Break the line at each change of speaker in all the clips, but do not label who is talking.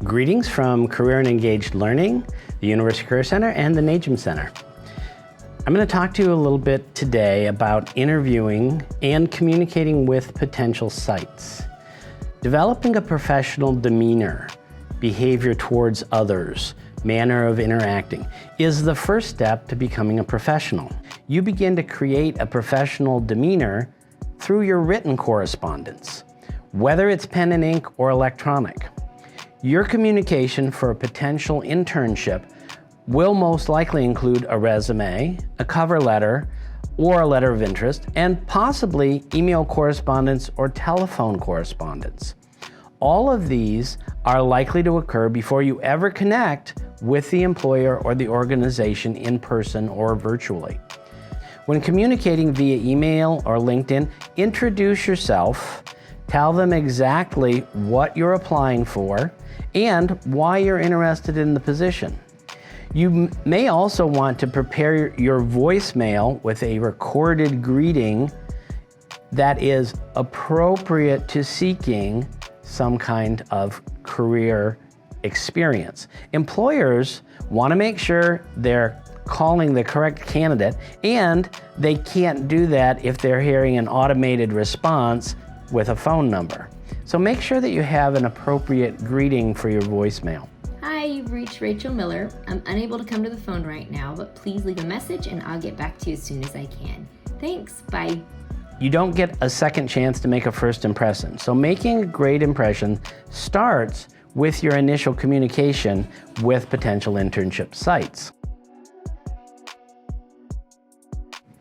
Greetings from Career and Engaged Learning, the University Career Center, and the NAGEM Center. I'm going to talk to you a little bit today about interviewing and communicating with potential sites. Developing a professional demeanor, behavior towards others, manner of interacting is the first step to becoming a professional. You begin to create a professional demeanor through your written correspondence, whether it's pen and ink or electronic. Your communication for a potential internship will most likely include a resume, a cover letter, or a letter of interest, and possibly email correspondence or telephone correspondence. All of these are likely to occur before you ever connect with the employer or the organization in person or virtually. When communicating via email or LinkedIn, introduce yourself, tell them exactly what you're applying for and why you're interested in the position. You may also want to prepare your voicemail with a recorded greeting that is appropriate to seeking some kind of career experience. Employers want to make sure they're calling the correct candidate, and they can't do that if they're hearing an automated response with a phone number. So make sure that you have an appropriate greeting for your voicemail.
Hi, you've reached Rachel Miller. I'm unable to come to the phone right now, but please leave a message and I'll get back to you as soon as I can. Thanks, bye.
You don't get a second chance to make a first impression. So making a great impression starts with your initial communication with potential internship sites.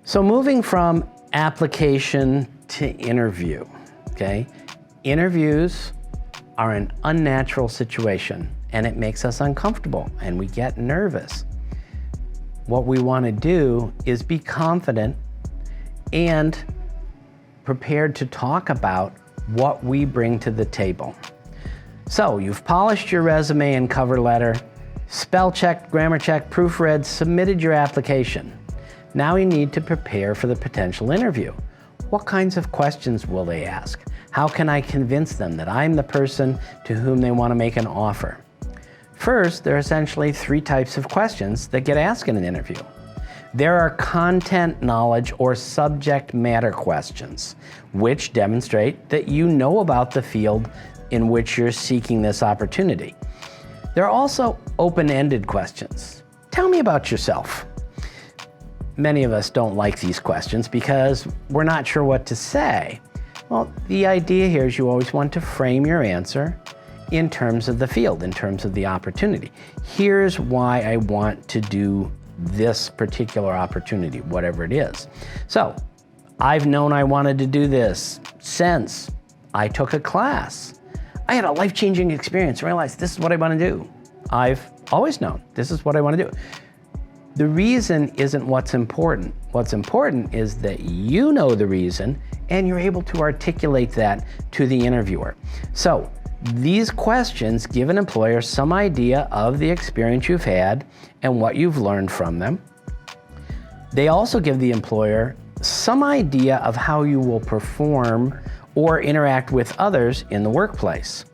So moving from application to interview, okay? Interviews are an unnatural situation and it makes us uncomfortable and we get nervous. What we want to do is be confident and prepared to talk about what we bring to the table. So you've polished your resume and cover letter, spell checked, grammar checked, proofread, submitted your application. Now you need to prepare for the potential interview. What kinds of questions will they ask? How can I convince them that I'm the person to whom they want to make an offer? First, there are essentially three types of questions that get asked in an interview. There are content knowledge or subject matter questions, which demonstrate that you know about the field in which you're seeking this opportunity. There are also open-ended questions. Tell me about yourself. Many of us don't like these questions because we're not sure what to say. Well, the idea here is you always want to frame your answer in terms of the field, in terms of the opportunity. Here's why I want to do this particular opportunity, whatever it is. So, I've known I wanted to do this since I took a class. I had a life-changing experience, realized this is what I want to do. I've always known this is what I want to do. The reason isn't what's important. What's important is that you know the reason and you're able to articulate that to the interviewer. So these questions give an employer some idea of the experience you've had and what you've learned from them. They also give the employer some idea of how you will perform or interact with others in the workplace.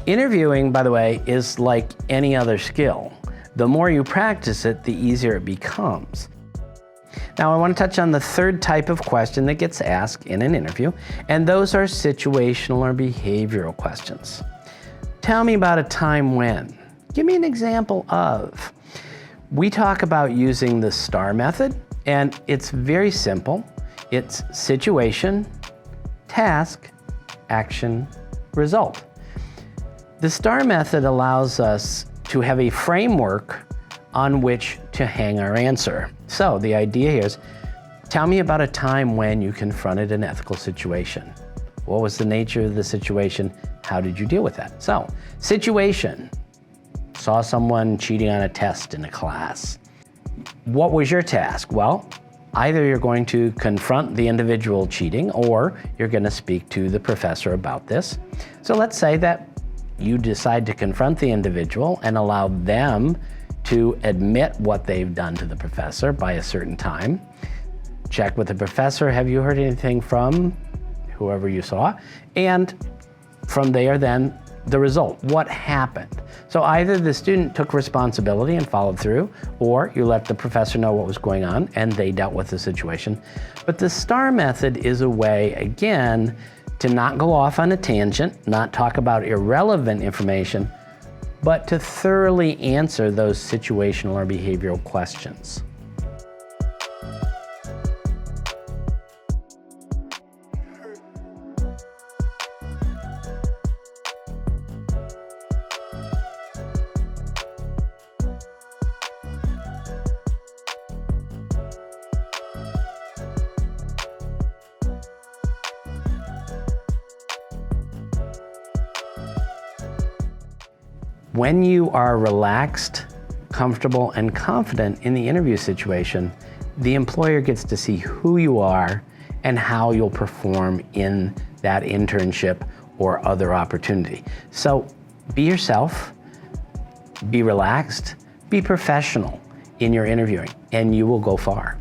Interviewing, by the way, is like any other skill. The more you practice it, the easier it becomes. Now, I want to touch on the third type of question that gets asked in an interview, and those are situational or behavioral questions. Tell me about a time when. Give me an example of. We talk about using the STAR method, and it's very simple. It's situation, task, action, result. The STAR method allows us to have a framework on which to hang our answer. So the idea here is, tell me about a time when you confronted an ethical situation. What was the nature of the situation? How did you deal with that? So, situation, saw someone cheating on a test in a class. What was your task? Well, either you're going to confront the individual cheating or you're going to speak to the professor about this. So let's say that you decide to confront the individual and allow them to admit what they've done to the professor by a certain time. Check with the professor, have you heard anything from whoever you saw? And from there then the result, what happened. So either the student took responsibility and followed through, or you let the professor know what was going on and they dealt with the situation. But the STAR method is a way, again, to not go off on a tangent, not talk about irrelevant information, but to thoroughly answer those situational or behavioral questions. When you are relaxed, comfortable, and confident in the interview situation, the employer gets to see who you are and how you'll perform in that internship or other opportunity. So be yourself, be relaxed, be professional in your interviewing, and you will go far.